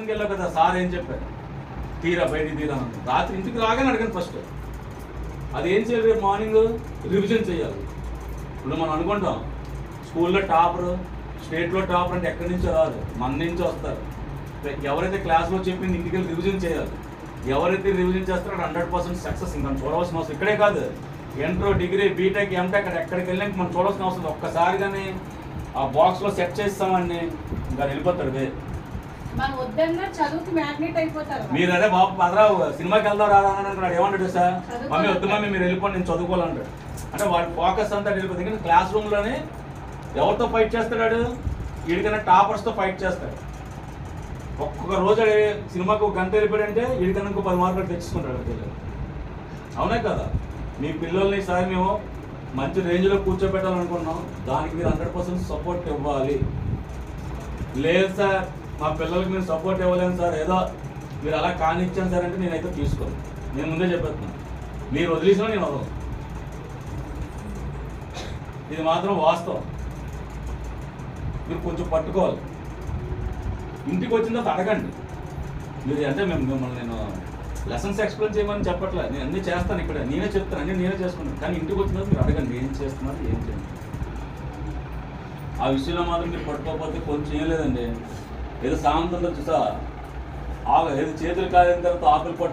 ట్యూషన్కి వెళ్ళావు కదా సార్ ఏం చెప్పారు, తీరా బయటికి తీరా రాత్రి ఇంటికి రాగానే అడగండి ఫస్ట్. అది ఏం చేయాలి, రేపు మార్నింగ్ రివిజన్ చేయాలి. ఇప్పుడు మనం అనుకుంటాం స్కూల్లో టాపర్, స్టేట్లో టాపర్ అంటే ఎక్కడి నుంచో రాదు, మన నుంచి వస్తారు. ఎవరైతే క్లాస్లో చెప్పింది ఇంటికి వెళ్ళి రివిజన్ చేయాలి. ఎవరైతే రివిజన్ చేస్తారో 100% సక్సెస్. ఇంకా చూడవలసిన అవసరం ఇక్కడే కాదు, ఇంటర్, డిగ్రీ, బీటెక్, ఎంటెక్ ఎక్కడికి వెళ్ళాక మనం చూడాల్సిన అవసరం. ఒక్కసారిగానే ఆ బాక్స్లో సెట్ చేస్తామని ఇంకా వెళ్ళిపోతాడు. మీరు అదే బాబు పదరావు సినిమాకి వెళ్దాం రాదా అని అంటున్నాడు. ఏమంటాడు సార్, మమ్మీ వద్దు మమ్మీ మీరు వెళ్ళిపోండి నేను చదువుకోవాలంటాడు. అంటే వాడి ఫోకస్ అంతా వెళ్ళిపోతుంది. కానీ క్లాస్ రూమ్లోనే ఎవరితో ఫైట్ చేస్తాడు, వీడికైనా టాపర్స్తో ఫైట్ చేస్తాడు. ఒక్కొక్క రోజు సినిమాకు 1 గంట వెళ్ళిపోయాడంటే వీడికన్నా ఇంకో 10 మార్కులు తెచ్చుకుంటాడు పిల్లలు. అవునా కదా? మీ పిల్లల్ని సార్ మేము మంచి రేంజ్లో కూర్చోబెట్టాలనుకున్నాం, దానికి మీరు 100% సపోర్ట్ ఇవ్వాలి. లేదు సార్ మా పిల్లలకి మేము సపోర్ట్ ఇవ్వలేము సార్, ఏదో మీరు అలా కానిచ్చాను సార్ అంటే నేనైతే తీసుకోను. నేను ముందే చెప్పేస్తున్నాను, మీరు వదిలేసినా నేను వదలను. ఇది మాత్రం వాస్తవం. మీరు కొంచెం పట్టుకోవాలి. ఇంటికి వచ్చిన తర్వాత అడగండి. మీరు అంటే మిమ్మల్ని నేను లెసన్స్ ఎక్స్ప్లెయిన్ చేయమని చెప్పట్లేదు, నేను అన్నీ చేస్తాను. ఇక్కడ నేనే చెప్తాను, అన్నీ నేనే చేసుకుంటాను. కానీ ఇంటికి వచ్చిన తర్వాత మీరు అడగండి, ఏం చేస్తున్నారు, ఏం చేయండి. ఆ విషయంలో మాత్రం మీరు పట్టుకోకపోతే కొంచెం ఏం లేదండి. ఏదో సాయంత్రం చూసా ఏదో చేతులు కాలిన తర్వాత ఆకులు పట్టు